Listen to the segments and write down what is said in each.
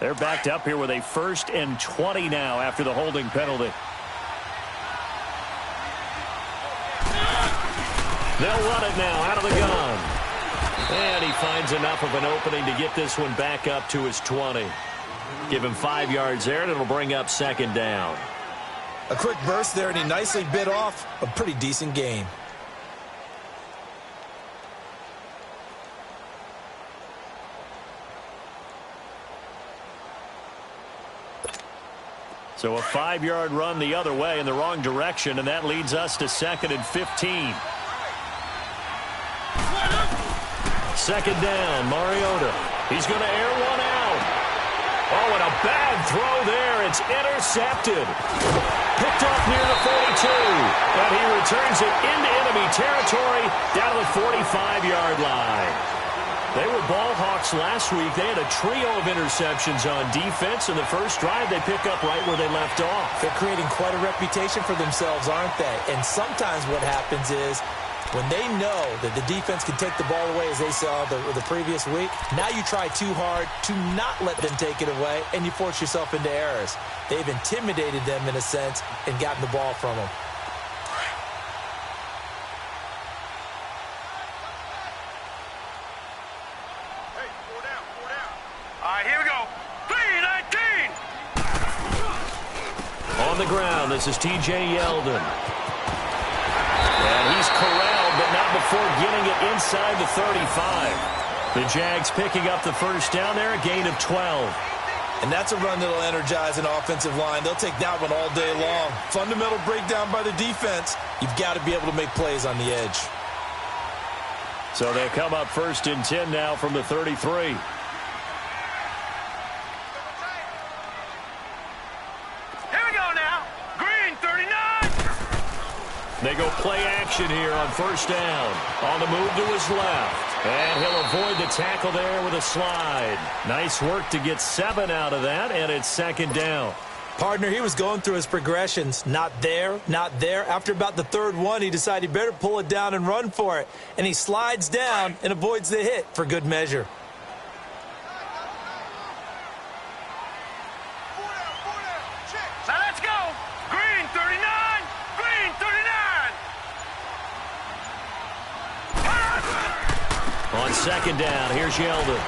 They're backed up here with a 1st and 20 now after the holding penalty. They'll run it now out of the gun. And he finds enough of an opening to get this one back up to his 20. Give him 5 yards there, and it'll bring up 2nd down. A quick burst there, and he nicely bit off a pretty decent gain. So a 5-yard run the other way in the wrong direction, and that leads us to 2nd and 15. 2nd down, Mariota. He's going to air one out. Oh, and a bad throw there. It's intercepted. Picked off near the 42. And he returns it into enemy territory down to the 45-yard line. They were ball hawks last week. They had a trio of interceptions on defense. In the first drive, they pick up right where they left off. They're creating quite a reputation for themselves, aren't they? And sometimes what happens is when they know that the defense can take the ball away, as they saw the previous week, now you try too hard to not let them take it away, and you force yourself into errors. They've intimidated them in a sense and gotten the ball from them. On the ground, this is T.J. Yeldon. And he's corralled, but not before getting it inside the 35. The Jags picking up the 1st down there, a gain of 12. And that's a run that'll energize an offensive line. They'll take that one all day long. Fundamental breakdown by the defense. You've got to be able to make plays on the edge. So they'll come up 1st and 10 now from the 33. They go play action here on 1st down. On the move to his left. And he'll avoid the tackle there with a slide. Nice work to get 7 out of that, and it's 2nd down. Partner, he was going through his progressions. Not there, not there. After about the 3rd one, he decided he better pull it down and run for it. And he slides down and avoids the hit for good measure. On 2nd down, here's Yeldon.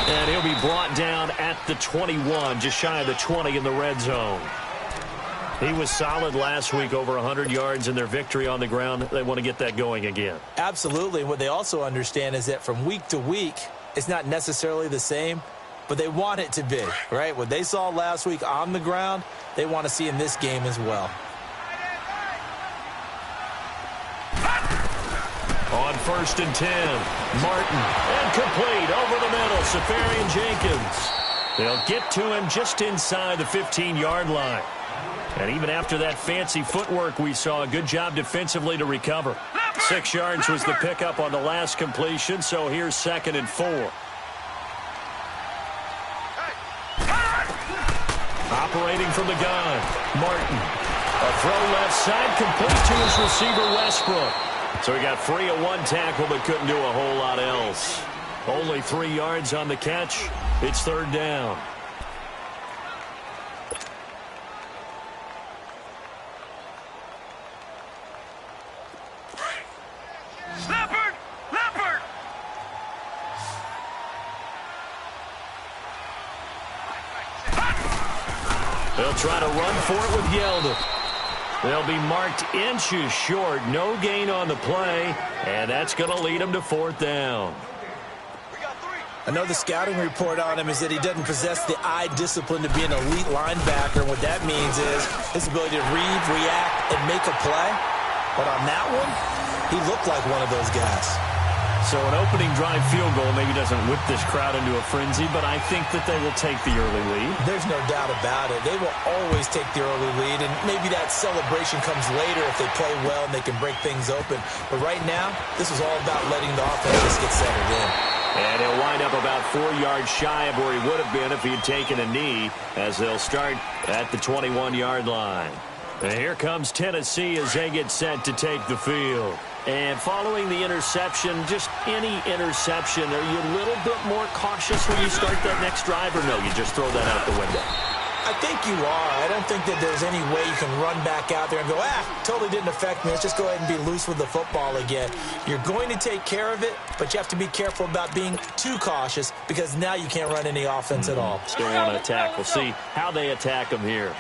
And he'll be brought down at the 21, just shy of the 20 in the red zone. He was solid last week, over 100 yards in their victory on the ground. They want to get that going again. Absolutely. What they also understand is that from week to week, it's not necessarily the same, but they want it to be, right? What they saw last week on the ground, they want to see in this game as well. On 1st and 10, Martin, and complete over the middle, Safarian Jenkins. They'll get to him just inside the 15-yard line. And even after that fancy footwork we saw, a good job defensively to recover. 6 yards was the pickup on the last completion, so here's 2nd and 4. Operating from the gun, Martin. A throw left side, complete to his receiver, Westbrook. So he got free of one tackle but couldn't do a whole lot else. Only 3 yards on the catch. It's 3rd down. Leopard! They'll try to run for it with Yeldon. They'll be marked inches short. No gain on the play, and that's going to lead them to 4th down. I know the scouting report on him is that he doesn't possess the eye discipline to be an elite linebacker. And what that means is his ability to read, react, and make a play. But on that one, he looked like one of those guys. So an opening drive field goal maybe doesn't whip this crowd into a frenzy, but I think that they will take the early lead. There's no doubt about it. They will always take the early lead, and maybe that celebration comes later if they play well and they can break things open. But right now, this is all about letting the offense just get settled in. And he'll wind up about 4 yards shy of where he would have been if he had taken a knee, as they'll start at the 21-yard line. And here comes Tennessee as they get set to take the field. And following the interception, just any interception, are you a little bit more cautious when you start that next drive, or no, you just throw that out the window? I think you are. I don't think that there's any way you can run back out there and go, totally didn't affect me. Let's just go ahead and be loose with the football again. You're going to take care of it, but you have to be careful about being too cautious because now you can't run any offense at all. Still want to attack. We'll see how they attack them here.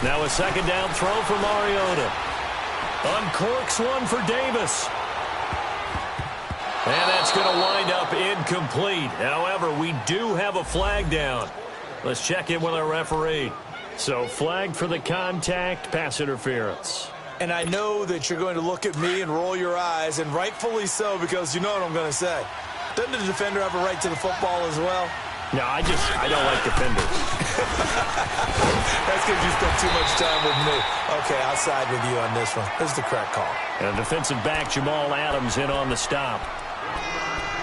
Now a second down throw for Mariota. Uncorks one for Davis. And that's going to wind up incomplete. However, we do have a flag down. Let's check in with our referee. So flag for the contact, pass interference. And I know that you're going to look at me and roll your eyes, and rightfully so, because you know what I'm going to say. Doesn't the defender have a right to the football as well? No, I don't like defenders. That's because you spent too much time with me. Okay, I'll side with you on this one. This is the correct call. And defensive back Jamal Adams in on the stop.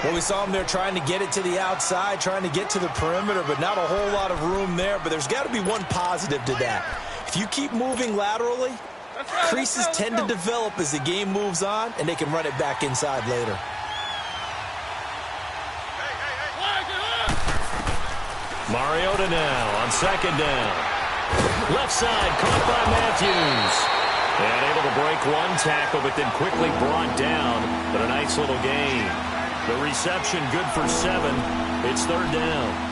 Well, we saw him there trying to get it to the outside, trying to get to the perimeter, but not a whole lot of room there. But there's got to be one positive to that. If you keep moving laterally, creases tend to develop as the game moves on, and they can run it back inside later. Mariota now on second down. Left side, caught by Matthews. And able to break one tackle, but then quickly brought down. But a nice little gain. The reception good for 7. It's third down.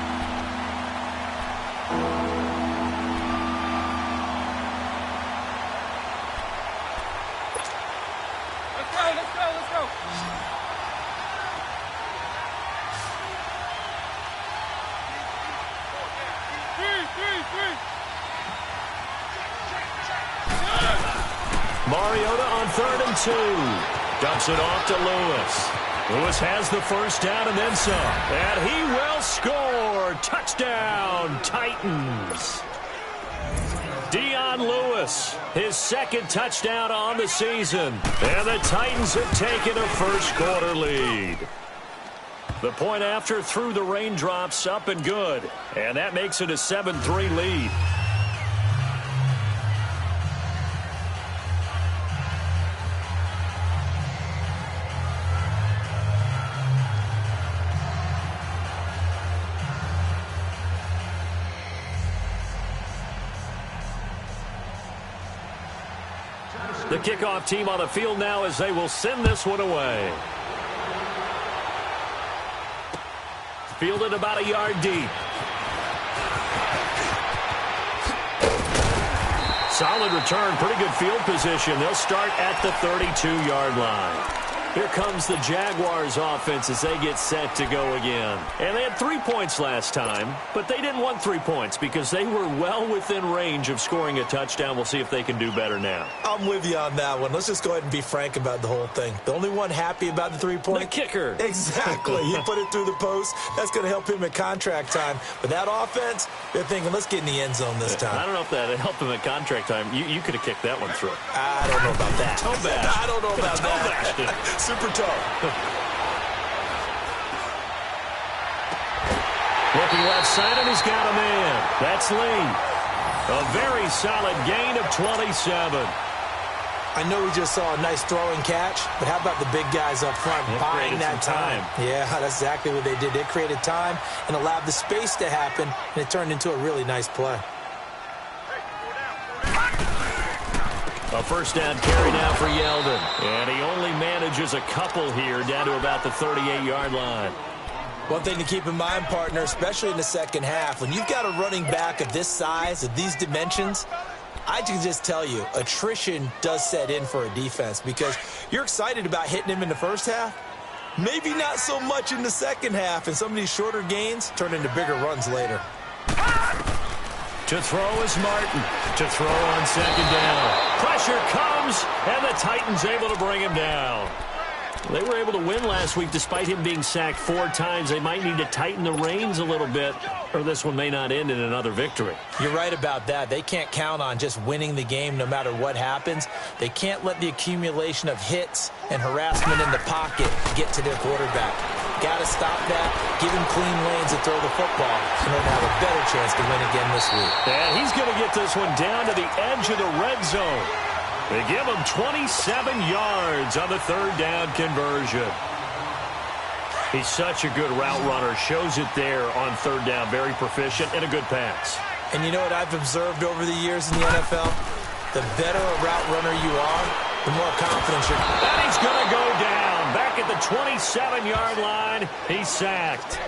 Mariota on 3rd and 2. Dumps it off to Lewis. Lewis has the first down and then some. And he will score. Touchdown, Titans. Dion Lewis, his second touchdown on the season. And the Titans have taken a first-quarter lead. The point after through the raindrops up and good. And that makes it a 7-3 lead. The kickoff team on the field now as they will send this one away. Fielded about a yard deep. Solid return, pretty good field position. They'll start at the 32-yard line. Here comes the Jaguars offense as they get set to go again. And they had 3 points last time, but they didn't want 3 points because they were well within range of scoring a touchdown. We'll see if they can do better now. I'm with you on that one. Let's just go ahead and be frank about the whole thing. The only one happy about the 3-point? The kicker. Exactly. He put it through the post. That's going to help him at contract time. But that offense, they're thinking, let's get in the end zone this time. I don't know if that helped him at contract time. You could have kicked that one through. I don't know about that. Toe bash. I don't know about that. Super toe. Looking left side, and he's got a man. That's Lee. A very solid gain of 27. I know we just saw a nice throwing catch, but how about the big guys up front buying that time? Yeah, that's exactly what they did. They created time and allowed the space to happen, and it turned into a really nice play. A first down carry now for Yeldon. And he only manages a couple here down to about the 38-yard line. One thing to keep in mind, partner, especially in the second half, when you've got a running back of this size, of these dimensions, I can just tell you, attrition does set in for a defense because you're excited about hitting him in the first half. Maybe not so much in the second half, and some of these shorter gains turn into bigger runs later. To throw is Martin. To throw on second down. Pressure comes, and the Titans able to bring him down. They were able to win last week despite him being sacked 4 times. They might need to tighten the reins a little bit, or this one may not end in another victory. You're right about that. They can't count on just winning the game no matter what happens. They can't let the accumulation of hits and harassment in the pocket get to their quarterback. Got to stop that, give him clean lanes to throw the football and then have a better chance to win again this week. And he's going to get this one down to the edge of the red zone. They give him 27 yards on the third down conversion. He's such a good route runner. Shows it there on third down. Very proficient and a good pass. And you know what I've observed over the years in the NFL? The better a route runner you are, the more confidence you're... And he's going to go down. Back at the 27-yard line, he's sacked.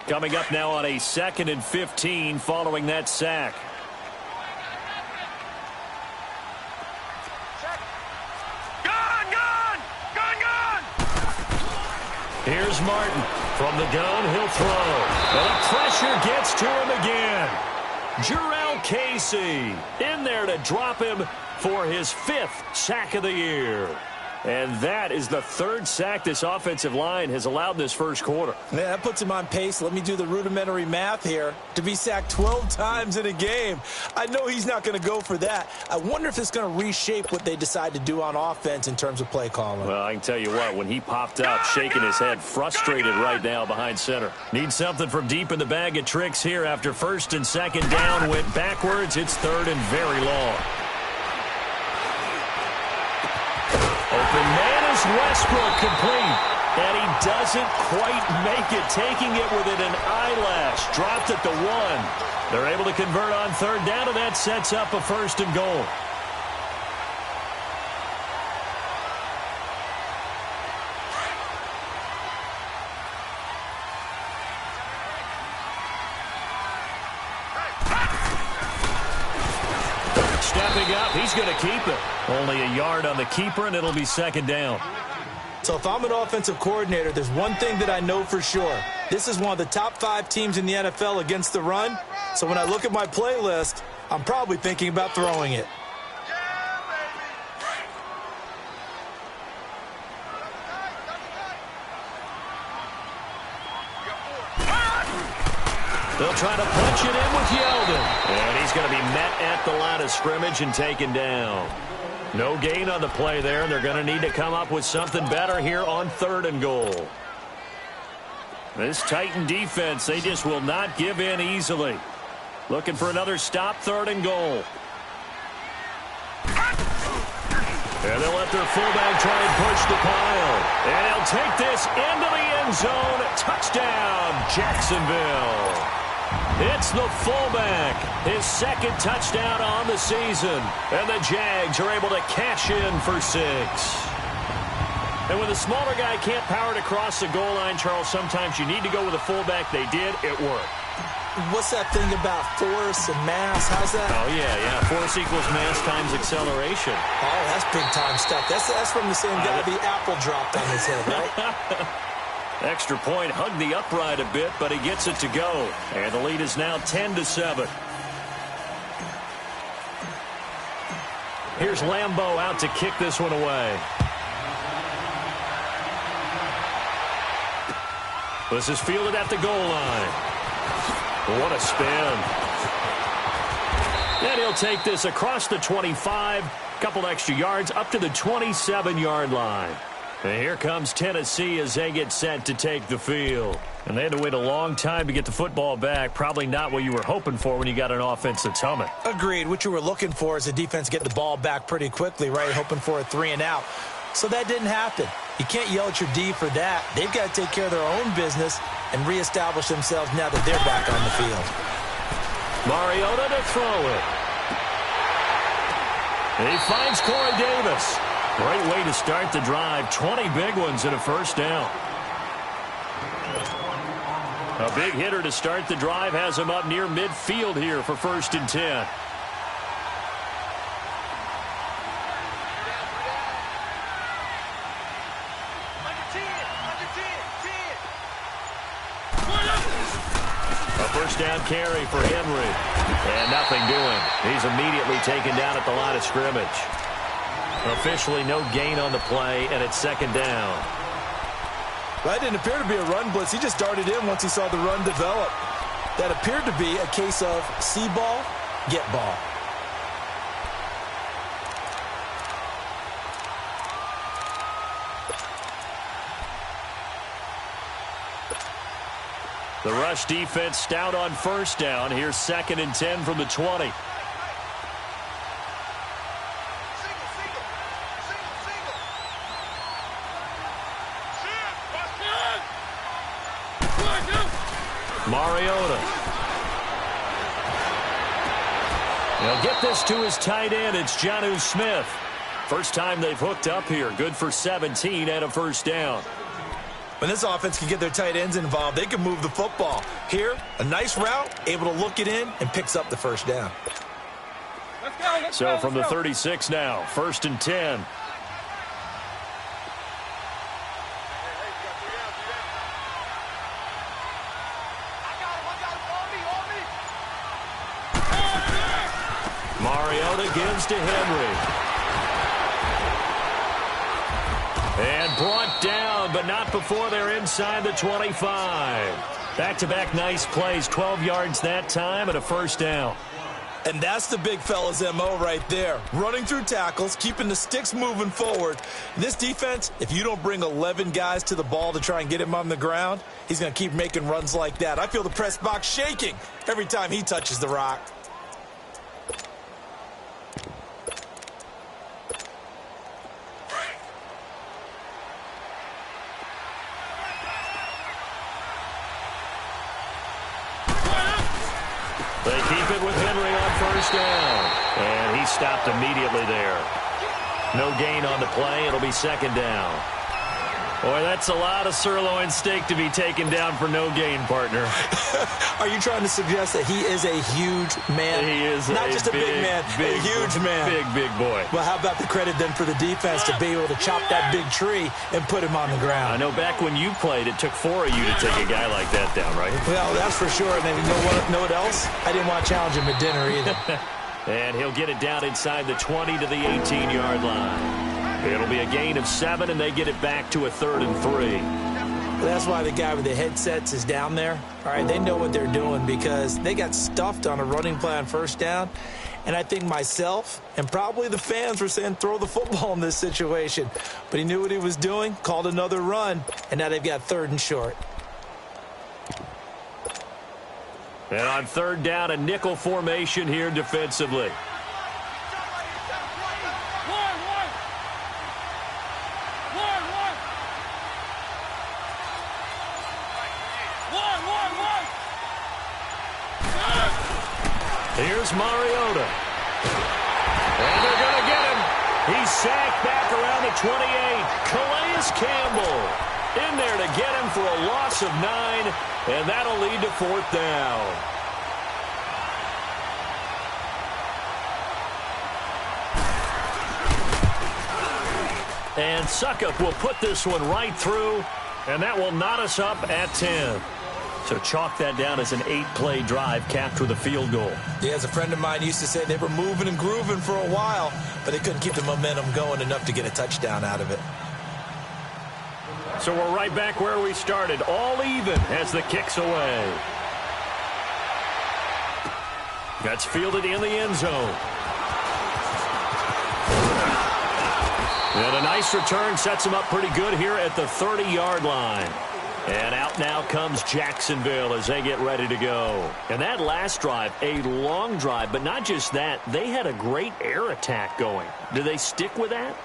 Coming up now on a 2nd and 15 following that sack. Here's Martin. From the gun, he'll throw. And the pressure gets to him again. Jarrell Casey in there to drop him for his 5th sack of the year. And that is the 3rd sack this offensive line has allowed this first quarter. Yeah, that puts him on pace. Let me do the rudimentary math here. To be sacked 12 times in a game. I know he's not going to go for that. I wonder if it's going to reshape what they decide to do on offense in terms of play calling. Well, I can tell you what, when he popped up, shaking his head, frustrated right now behind center. Needs something from deep in the bag of tricks here after 1st and 2nd down. Went backwards. It's 3rd and very long. Open man is Westbrook, complete. And he doesn't quite make it, taking it within an eyelash. Dropped at the 1. They're able to convert on 3rd down, and that sets up a 1st and goal. Stepping up, he's going to keep it. Only a yard on the keeper, and it'll be 2nd down. So if I'm an offensive coordinator, there's one thing that I know for sure. This is one of the top 5 teams in the NFL against the run. So when I look at my playlist, I'm probably thinking about throwing it. They'll try to punch it in with Yeldon. And he's going to be met at the line of scrimmage and taken down. No gain on the play there. They're going to need to come up with something better here on 3rd and goal. This Titan defense, they just will not give in easily. Looking for another stop, 3rd and goal. And they'll let their fullback try and push the pile. And he'll take this into the end zone. Touchdown, Jacksonville. It's the fullback, his 2nd touchdown on the season. And the Jags are able to cash in for 6. And when the smaller guy can't power it across the goal line, Charles, sometimes you need to go with a fullback. They did. It worked. What's that thing about force and mass? How's that? Oh, yeah. Force equals mass times acceleration. Oh, that's big-time stuff. That's from the same guy the apple dropped on his head, right? Extra point, hugged the upright a bit, but he gets it to go. And the lead is now 10-7. Here's Lambeau out to kick this one away. This is fielded at the goal line. What a spin. And he'll take this across the 25, couple extra yards up to the 27-yard line. And here comes Tennessee as they get set to take the field. And they had to wait a long time to get the football back. Probably not what you were hoping for when you got an offense that's humming. Agreed. What you were looking for is the defense get the ball back pretty quickly, right? Hoping for a 3-and-out. So that didn't happen. You can't yell at your D for that. They've got to take care of their own business and reestablish themselves now that they're back on the field. Mariota to throw it. And he finds Corey Davis. Great way to start the drive. 20 big ones and a 1st down. A big hitter to start the drive has him up near midfield here for 1st and 10. A 1st down carry for Henry. And nothing doing. He's immediately taken down at the line of scrimmage. Officially no gain on the play, and it's 2nd down. That didn't appear to be a run blitz. He just darted in once he saw the run develop. That appeared to be a case of see ball, get ball. The rush defense stout on first down. Here's 2nd and 10 from the 20. Mariota. He'll get this to his tight end. It's Jonnu Smith. First time they've hooked up here. Good for 17 and a first down. When this offense can get their tight ends involved, they can move the football. Here, a nice route, able to look it in, and picks up the first down. So from the 36 now, 1st and 10. Mariota gives to Henry. And brought down, but not before they're inside the 25. Back-to-back nice plays, 12 yards that time and a first down. And that's the big fella's MO right there. Running through tackles, keeping the sticks moving forward. This defense, if you don't bring 11 guys to the ball to try and get him on the ground, he's going to keep making runs like that. I feel the press box shaking every time he touches the rock. They keep it with Henry on first down. And he stopped immediately there. No gain on the play. It'll be 2nd down. Boy, that's a lot of sirloin steak to be taken down for no gain, partner. Are you trying to suggest that he is a huge man? He is not just a big man, a huge man. Big boy. Well, how about the credit then for the defense to be able to chop that big tree and put him on the ground? I know back when you played, it took 4 of you to take a guy like that down, right? Well, that's for sure. And then you know what else? I didn't want to challenge him at dinner either. And he'll get it down inside the 20 to the 18-yard line. It'll be a gain of 7, and they get it back to a 3rd and 3. That's why the guy with the headsets is down there. All right, they know what they're doing because they got stuffed on a running play on first down. And I think myself and probably the fans were saying throw the football in this situation. But he knew what he was doing, called another run, and now they've got 3rd and short. And on 3rd down, a nickel formation here defensively. Here's Mariota. And they're going to get him. He's sacked back around the 28. Calais Campbell in there to get him for a loss of 9, and that'll lead to 4th down. And Suckup will put this one right through, and that will knot us up at 10. So chalk that down as an 8-play drive capped with a field goal. Yeah, as a friend of mine used to say, they were moving and grooving for a while, but they couldn't keep the momentum going enough to get a touchdown out of it. So we're right back where we started, all even as the kick's away. That's fielded in the end zone. And a nice return sets him up pretty good here at the 30-yard line. And out now comes Jacksonville as they get ready to go. And that last drive, a long drive, but not just that. They had a great air attack going. Do they stick with that?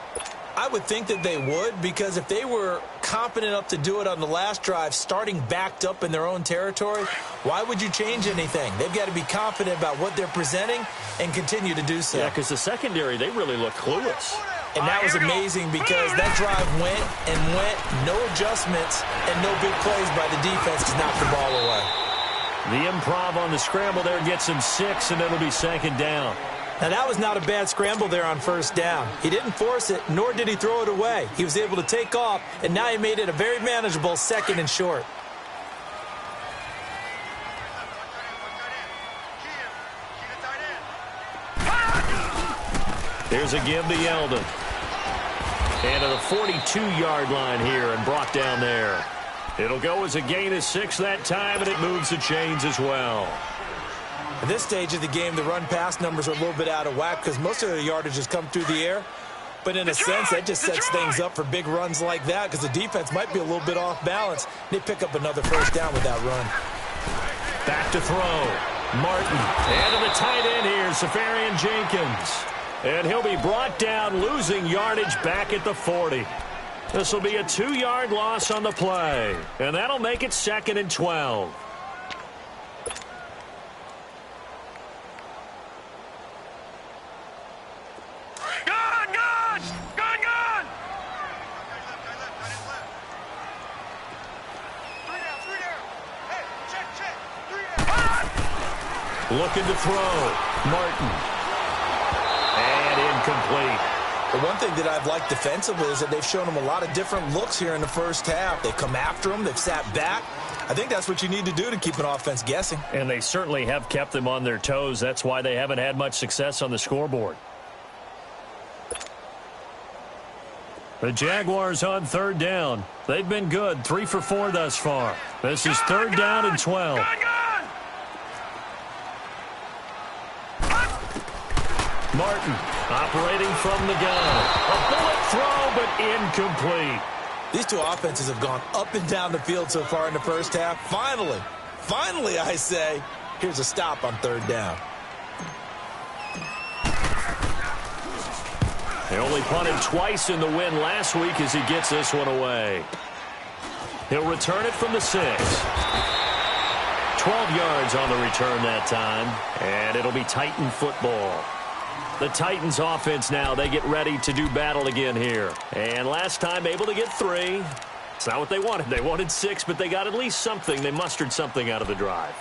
I would think that they would, because if they were confident enough to do it on the last drive, starting backed up in their own territory, why would you change anything? They've got to be confident about what they're presenting and continue to do so. Yeah, because the secondary, they really look clueless. And that was amazing because that drive went and went, no adjustments and no big plays by the defense to knock the ball away. The improv on the scramble there gets him 6, and it'll be 2nd down. Now, that was not a bad scramble there on first down. He didn't force it, nor did he throw it away. He was able to take off, and now he made it a very manageable 2nd and short. Here's a give to Yeldon. And to the 42-yard line here and brought down there. It'll go as a gain of 6 that time, and it moves the chains as well. At this stage of the game, the run-pass numbers are a little bit out of whack because most of the yardage has come through the air. But in a sense, that just sets things up for big runs like that because the defense might be a little bit off balance. They pick up another first down with that run. Back to throw. Martin. And to the tight end here, Safarian Jenkins. And he'll be brought down, losing yardage back at the 40. This will be a 2-yard loss on the play. And that'll make it 2nd and 12. Looking to throw. Martin. And incomplete. The one thing that I've liked defensively is that they've shown him a lot of different looks here in the first half. They've come after him. They've sat back. I think that's what you need to do to keep an offense guessing. And they certainly have kept them on their toes. That's why they haven't had much success on the scoreboard. The Jaguars on 3rd down. They've been good. 3 for 4 thus far. This is 3rd down and 12. Martin operating from the gun. A bullet throw, but incomplete. These two offenses have gone up and down the field so far in the first half. Finally, I say, here's a stop on 3rd down. They only punted twice in the win last week as he gets this one away. He'll return it from the 6. 12 yards on the return that time, and it'll be Titan football. The Titans offense now, they get ready to do battle again here. And last time able to get 3. It's not what they wanted. They wanted 6, but they got at least something. They mustered something out of the drive.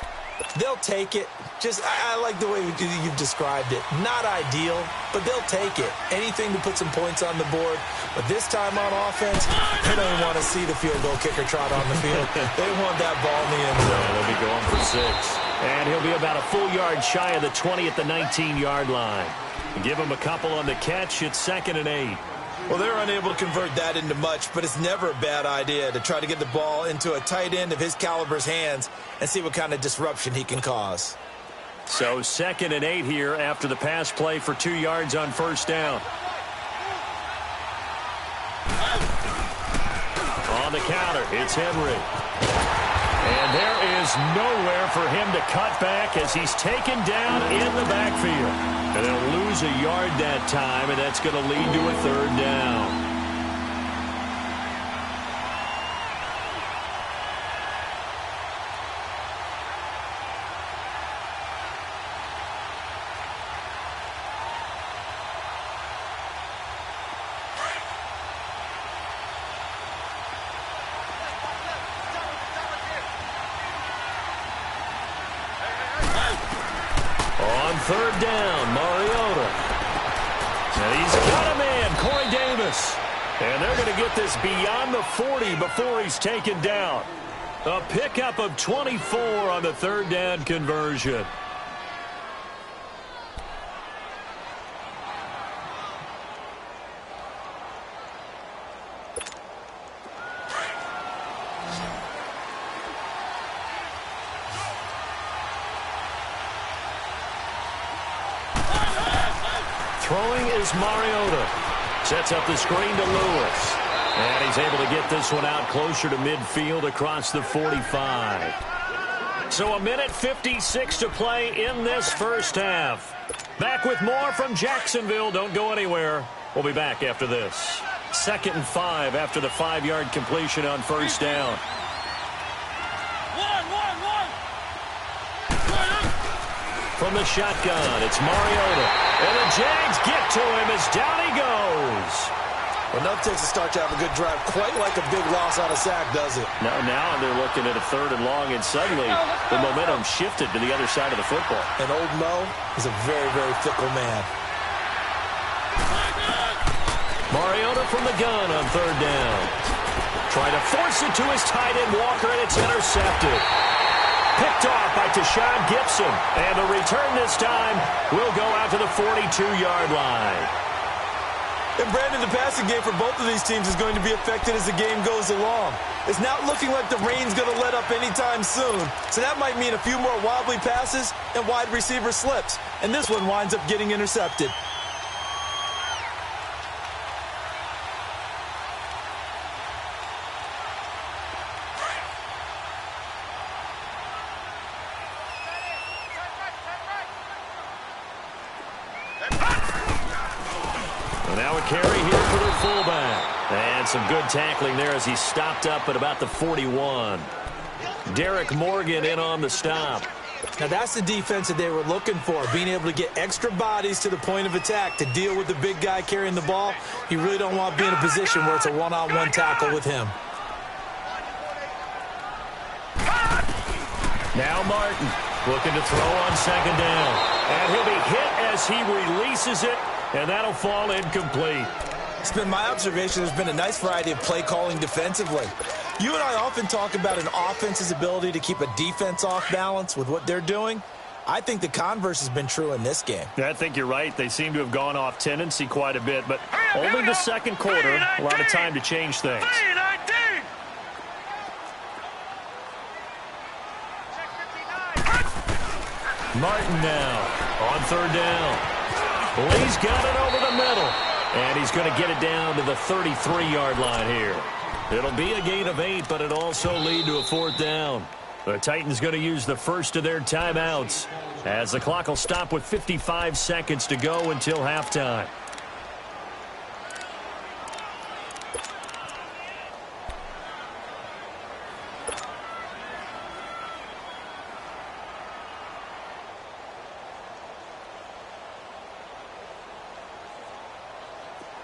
They'll take it. I like the way you've described it. Not ideal, but they'll take it. Anything to put some points on the board. But this time on offense, they don't want to see the field goal kicker trot on the field. They want that ball in the end zone. They'll be going for 6. And he'll be about a full yard shy of the 20 at the 19-yard line. Give him a couple on the catch. It's 2nd and 8. Well, they're unable to convert that into much, but it's never a bad idea to try to get the ball into a tight end of his caliber's hands and see what kind of disruption he can cause. So 2nd and 8 here after the pass play for 2 yards on 1st down. On the counter, it's Henry. And there is nowhere for him to cut back as he's taken down in the backfield. And they'll lose a yard that time, and that's going to lead to a 3rd down. On 3rd down, Mariota. And he's got a man, Corey Davis. And they're going to get this beyond the 40 before he's taken down. A pickup of 24 on the 3rd down conversion. Throwing is Mariota. Sets up the screen to Lewis. And he's able to get this one out closer to midfield across the 45. So 1:56 to play in this first half. Back with more from Jacksonville. Don't go anywhere. We'll be back after this. 2nd and 5 after the 5-yard completion on 1st down. From the shotgun, it's Mariota. And the Jags get to him as down he goes. Well, enough takes to start to have a good drive. Quite like a big loss on a sack, does it? Now they're looking at a 3rd and long, and suddenly the momentum shifted to the other side of the football. And old Mo is a very, very fickle man. Mariota from the gun on 3rd down. Trying to force it to his tight end, Walker, and it's intercepted. Picked off by Tashawn Gibson. And the return this time will go out to the 42-yard line. And Brandon, the passing game for both of these teams is going to be affected as the game goes along. It's not looking like the rain's going to let up anytime soon. So that might mean a few more wobbly passes and wide receiver slips. And this one winds up getting intercepted. Now a carry here for their fullback. And some good tackling there as he stopped up at about the 41. Derek Morgan in on the stop. Now that's the defense that they were looking for, being able to get extra bodies to the point of attack to deal with the big guy carrying the ball. You really don't want to be in a position where it's a one-on-one tackle with him. Now Martin looking to throw on second down. And he'll be hit as he releases it, and that'll fall incomplete. It's been my observation there's been a nice variety of play calling defensively. You and I often talk about an offense's ability to keep a defense off balance with what they're doing. I think the converse has been true in this game. I think you're right. They seem to have gone off tendency quite a bit, but only the second quarter, a lot of time to change things. Martin now on third down. Lee's got it over the middle, and he's going to get it down to the 33-yard line here. It'll be a gain of 8, but it'll also lead to a fourth down. The Titans going to use the first of their timeouts as the clock will stop with 55 seconds to go until halftime.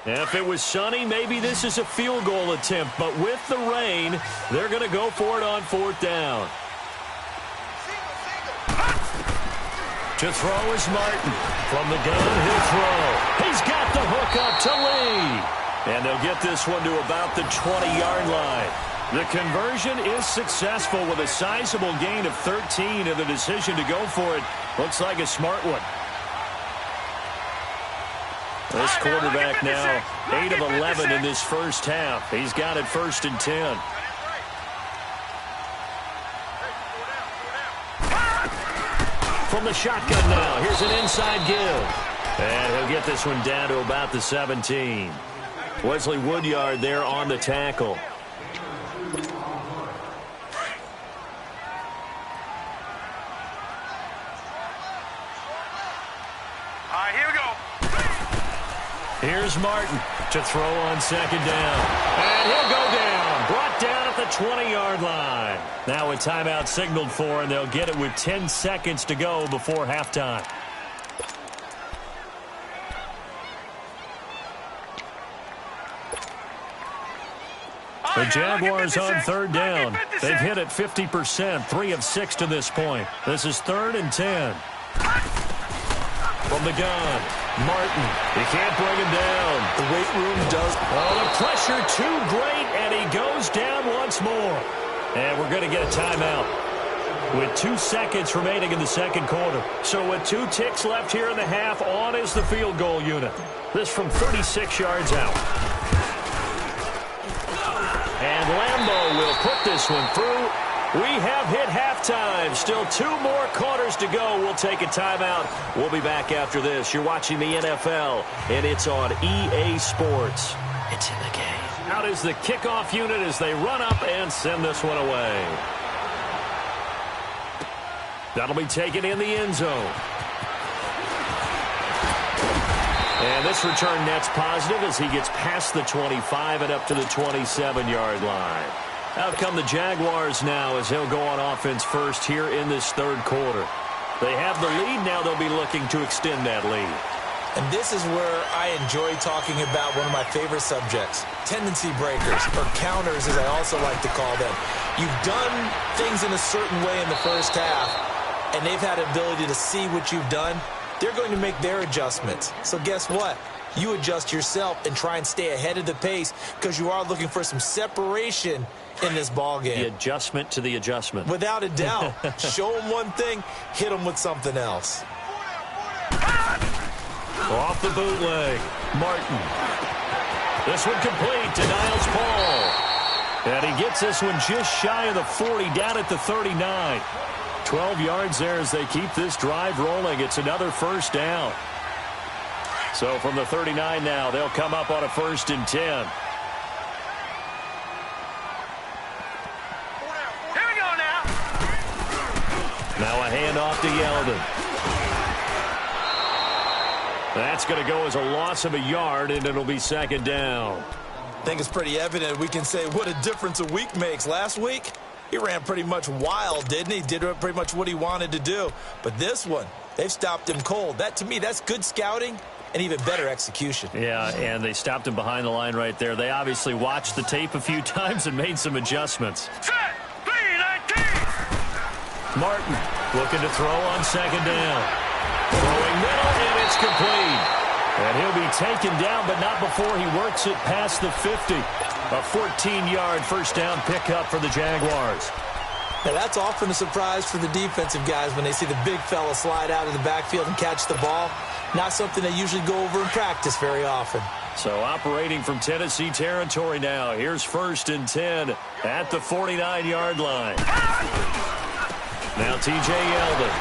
If it was sunny, maybe this is a field goal attempt. But with the rain, they're going to go for it on fourth down. To throw is Martin. From the gun, he'll throw. He's got the hook up to Lee. And they'll get this one to about the 20-yard line. The conversion is successful with a sizable gain of 13, and the decision to go for it looks like a smart one. This quarterback now 8 of 11 in this first half. He's got it 1st and 10. From the shotgun now, here's an inside give. And he'll get this one down to about the 17. Wesley Woodyard there on the tackle. Here's Martin to throw on second down. And he'll go down. Brought down at the 20-yard line. Now a timeout signaled for, and they'll get it with 10 seconds to go before halftime. The Jaguars on third down. They've hit it 50%, 3 of 6 to this point. This is 3rd and 10. From the gun, Martin. He can't bring him down. The weight room does. Oh, the pressure too great, and he goes down once more. And we're going to get a timeout with 2 seconds remaining in the second quarter. So with 2 ticks left here in the half, on is the field goal unit. This from 36 yards out. And Lambeau will put this one through. We have hit halftime. Still 2 more quarters to go. We'll take a timeout. We'll be back after this. You're watching the NFL, and it's on EA Sports. It's in the game. Out is the kickoff unit as they run up and send this one away. That'll be taken in the end zone. And this return net's positive as he gets past the 25 and up to the 27-yard line. Out come the Jaguars now as he'll go on offense first here in this third quarter. They have the lead. Now they'll be looking to extend that lead. And this is where I enjoy talking about one of my favorite subjects, tendency breakers, or counters as I also like to call them. You've done things in a certain way in the first half, and they've had the ability to see what you've done. They're going to make their adjustments. So guess what? You adjust yourself and try and stay ahead of the pace because you are looking for some separation in this ball game. The adjustment to the adjustment. Without a doubt. Show them one thing, hit them with something else. Off the bootleg, Martin. This one complete to Niles Paul. And he gets this one just shy of the 40, down at the 39. 12 yards there as they keep this drive rolling. It's another first down. So from the 39 now, they'll come up on a 1st and 10. Here we go now. Now a handoff to Yeldon. That's going to go as a loss of a yard, and it'll be 2nd down. I think it's pretty evident. We can say what a difference a week makes. Last week, he ran pretty much wild, didn't he? Did pretty much what he wanted to do. But this one, they've stopped him cold. That, to me, that's good scouting and even better execution. Yeah, and they stopped him behind the line right there. They obviously watched the tape a few times and made some adjustments. Set. 3-19. Martin looking to throw on 2nd down. Throwing middle, and it's complete. And he'll be taken down, but not before he works it past the 50. A 14-yard first down pickup for the Jaguars. Now, that's often a surprise for the defensive guys when they see the big fella slide out of the backfield and catch the ball. Not something they usually go over in practice very often. So operating from Tennessee territory now. Here's 1st and 10 at the 49-yard line. Now T.J. Yeldon.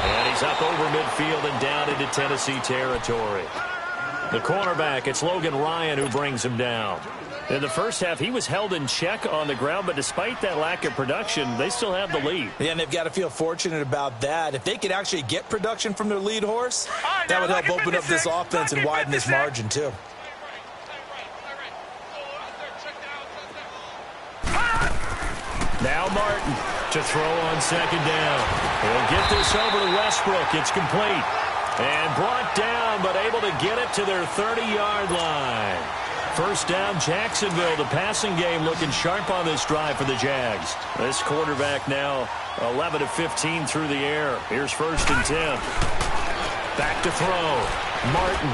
And he's up over midfield and down into Tennessee territory. The cornerback, it's Logan Ryan who brings him down. In the first half, he was held in check on the ground, but despite that lack of production, they still have the lead. Yeah, and they've got to feel fortunate about that. If they could actually get production from their lead horse, that would help open up this offense and widen this margin, too. Now Martin to throw on 2nd down. He'll get this over to Westbrook. It's complete. And brought down, but able to get it to their 30-yard line. First down, Jacksonville. The passing game looking sharp on this drive for the Jags. This quarterback now 11 of 15 through the air. Here's 1st and 10. Back to throw. Martin.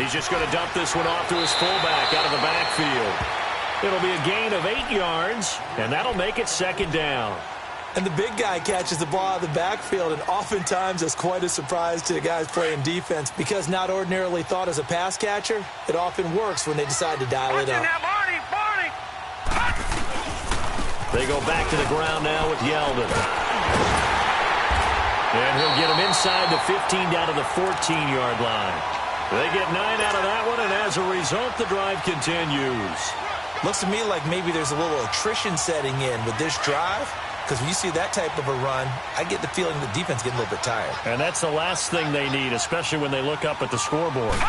He's just going to dump this one off to his fullback out of the backfield. It'll be a gain of 8 yards, and that'll make it 2nd down. And the big guy catches the ball out of the backfield, and oftentimes that's quite a surprise to the guys playing defense because not ordinarily thought as a pass catcher, it often works when they decide to dial it up. They go back to the ground now with Yeldon. And he'll get him inside the 15 down to the 14-yard line. They get 9 out of that one, and as a result, the drive continues. Looks to me like maybe there's a little attrition setting in with this drive. Because when you see that type of a run, I get the feeling the defense getting a little bit tired. And that's the last thing they need, especially when they look up at the scoreboard.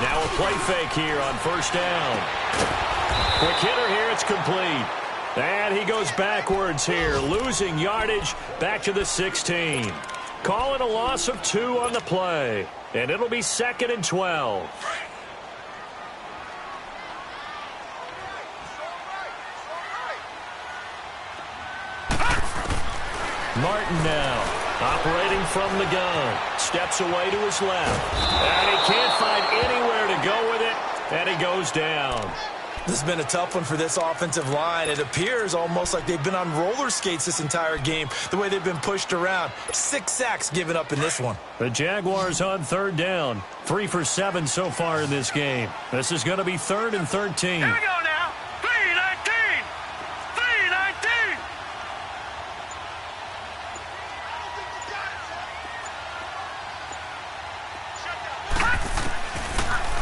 Now a play fake here on 1st down. Quick hitter here, it's complete. And he goes backwards here, losing yardage back to the 16. Calling a loss of 2 on the play. And it'll be 2nd and 12. Martin now, operating from the gun. Steps away to his left. And he can't find anywhere to go with it. And he goes down. This has been a tough one for this offensive line. It appears almost like they've been on roller skates this entire game, the way they've been pushed around. 6 sacks given up in this one. The Jaguars on 3rd down. 3 for 7 so far in this game. This is going to be 3rd and 13. Here we go now. 3-19. 3-19.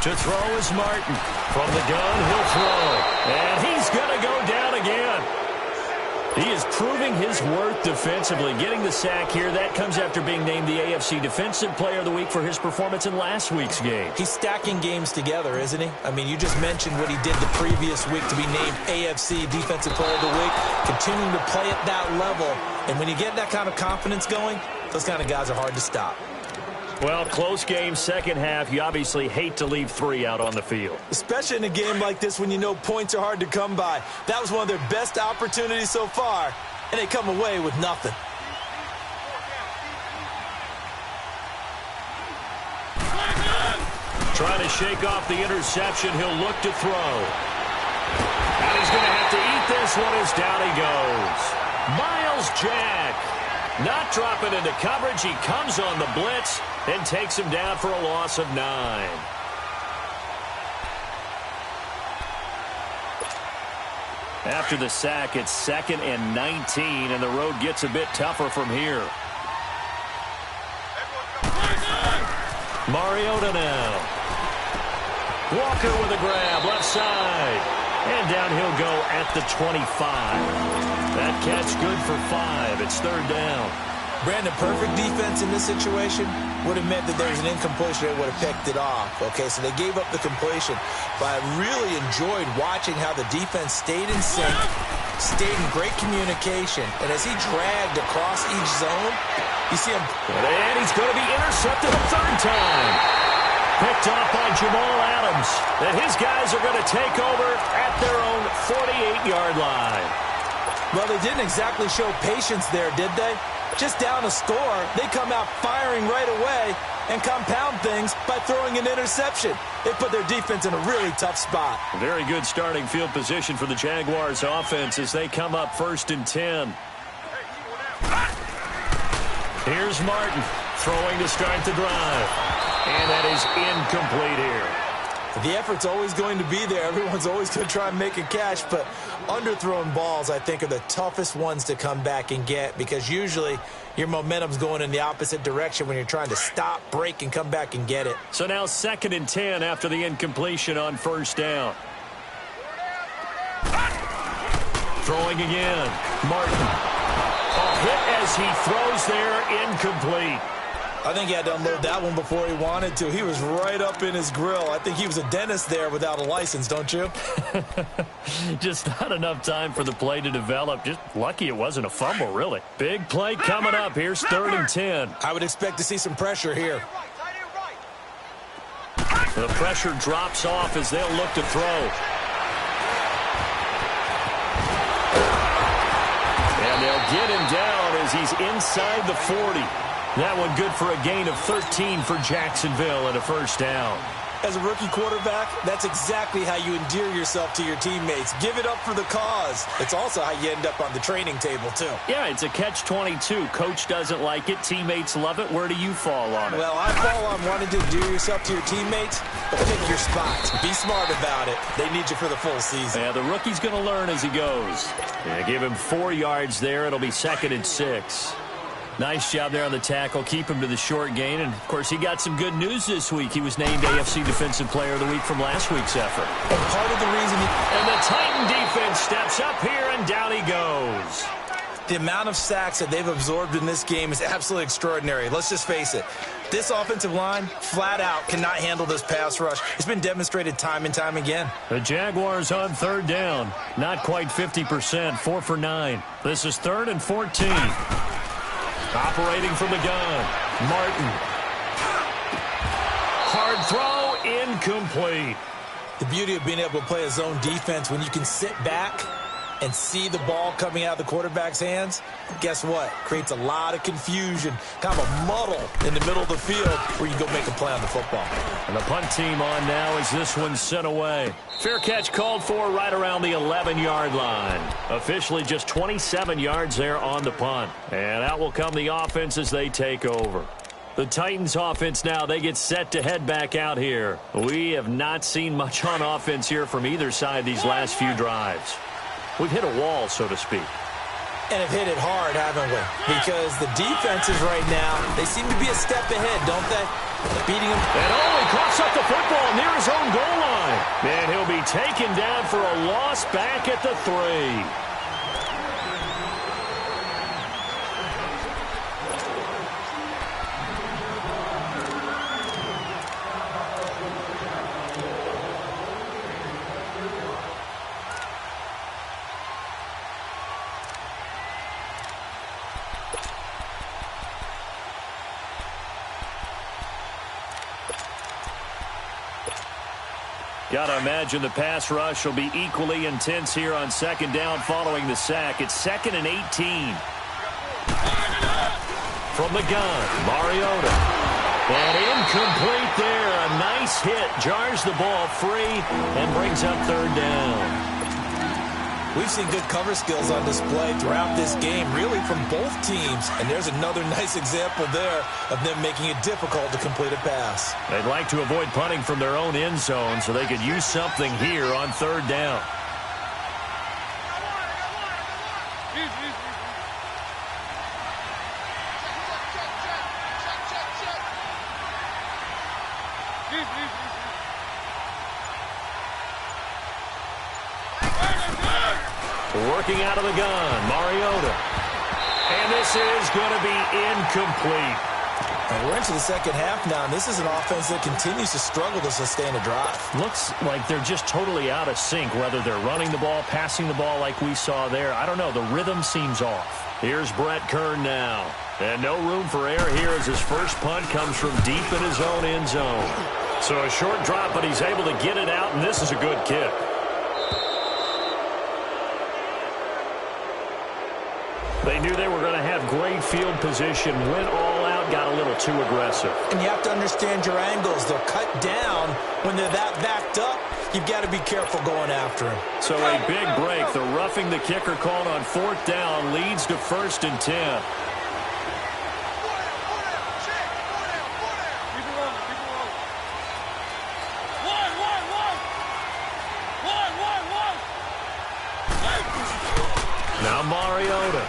To throw is Martin. From the gun, he'll throw. And he's going to go down again. He is proving his worth defensively. Getting the sack here, that comes after being named the AFC Defensive Player of the Week for his performance in last week's game. He's stacking games together, isn't he? I mean, you just mentioned what he did the previous week to be named AFC Defensive Player of the Week. Continuing to play at that level. And when you get that kind of confidence going, those kind of guys are hard to stop. Well, close game, second half. You obviously hate to leave 3 out on the field. Especially in a game like this when you know points are hard to come by. That was one of their best opportunities so far, and they come away with nothing. Trying to shake off the interception. He'll look to throw. And he's going to have to eat this one as down he goes. Miles Jack not dropping into coverage. He comes on the blitz, and takes him down for a loss of 9. After the sack, it's 2nd and 19, and the road gets a bit tougher from here. Mariota now. Walker with a grab, left side. And down he'll go at the 25. That catch good for 5. It's 3rd down. Brandon, perfect defense in this situation would have meant that there was an incompletion that would have picked it off. Okay, so they gave up the completion. But I really enjoyed watching how the defense stayed in sync, stayed in great communication. And as he dragged across each zone, you see him. And he's going to be intercepted a 3rd time. Picked off by Jamal Adams. And his guys are going to take over at their own 48-yard line. Well, they didn't exactly show patience there, did they? Just down a score, they come out firing right away and compound things by throwing an interception. They put their defense in a really tough spot. Very good starting field position for the Jaguars offense as they come up 1st and 10. Here's Martin throwing to start the drive. And that is incomplete here. The effort's always going to be there. Everyone's always going to try and make a catch, but underthrown balls, I think, are the toughest ones to come back and get because usually your momentum's going in the opposite direction when you're trying to stop, break, and come back and get it. So now 2nd and 10 after the incompletion on 1st down. Throwing again. Martin. A hit as he throws there, incomplete. I think he had to unload that one before he wanted to. He was right up in his grill. I think he was a dentist there without a license, don't you? Just not enough time for the play to develop. Just lucky it wasn't a fumble, really. Big play coming up. Here's 3rd and 10. I would expect to see some pressure here. The pressure drops off as they'll look to throw. And they'll get him down as he's inside the 40. That one good for a gain of 13 for Jacksonville and a 1st down. As a rookie quarterback, that's exactly how you endear yourself to your teammates. Give it up for the cause. It's also how you end up on the training table, too. Yeah, it's a catch-22. Coach doesn't like it. Teammates love it. Where do you fall on it? Well, I fall on wanting to endear yourself to your teammates, but pick your spots. Be smart about it. They need you for the full season. Yeah, the rookie's going to learn as he goes. Yeah, give him 4 yards there. It'll be 2nd and 6. Nice job there on the tackle. Keep him to the short gain. And, of course, he got some good news this week. He was named AFC Defensive Player of the Week from last week's effort. And part of the reason And the Titan defense steps up here, and down he goes. the amount of sacks that they've absorbed in this game is absolutely extraordinary. Let's just face it. This offensive line, flat out, cannot handle this pass rush. It's been demonstrated time and time again. The Jaguars on 3rd down. Not quite 50%, 4 for 9. This is 3rd and 14. Operating from the gun, Martin. Hard throw, incomplete. The beauty of being able to play a zone defense when you can sit back and see the ball coming out of the quarterback's hands, guess what? Creates a lot of confusion, kind of a muddle in the middle of the field where you can go make a play on the football. And the punt team on now as this one's sent away. Fair catch called for right around the 11-yard line. Officially just 27 yards there on the punt. And out will come the offense as they take over. The Titans offense now, they get set to head back out here. We have not seen much on offense here from either side these last few drives. We've hit a wall, so to speak. And have hit it hard, haven't we? Because the defenses right now, they seem to be a step ahead, don't they? Beating them. And he coughs up the football near his own goal line. And he'll be taken down for a loss back at the 3. Got to imagine the pass rush will be equally intense here on 2nd down following the sack. It's 2nd and 18. From the gun, Mariota. And incomplete there. A nice hit. Jars the ball free and brings up 3rd down. We've seen good cover skills on display throughout this game, really from both teams. And there's another nice example there of them making it difficult to complete a pass. They'd like to avoid punting from their own end zone so they could use something here on third down. Working out of the gun, Mariota. And this is going to be incomplete. And we're into the second half now, and this is an offense that continues to struggle to sustain a drive. Looks like they're just totally out of sync, whether they're running the ball, passing the ball like we saw there. I don't know. The rhythm seems off. Here's Brett Kern now. And no room for error here as his first punt comes from deep in his own end zone. So a short drop, but he's able to get it out, and this is a good kick. They knew they were going to have great field position, went all out, got a little too aggressive. And you have to understand your angles. They'll cut down when they're that backed up. You've got to be careful going after him. So a big break. The roughing the kicker called on fourth down leads to 1st and 10. Now Mariota.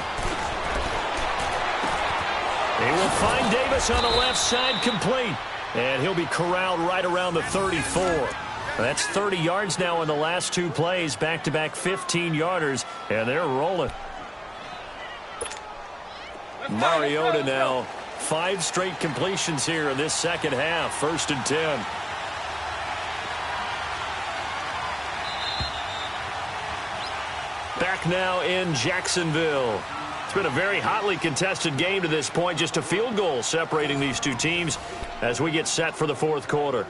He will find Davis on the left side, complete. And he'll be corralled right around the 34. That's 30 yards now in the last two plays, back-to-back 15-yarders, and they're rolling. Mariota now, 5 straight completions here in this second half, 1st and 10. Back now in Jacksonville. It's been a very hotly contested game to this point. Just a field goal separating these two teams as we get set for the fourth quarter.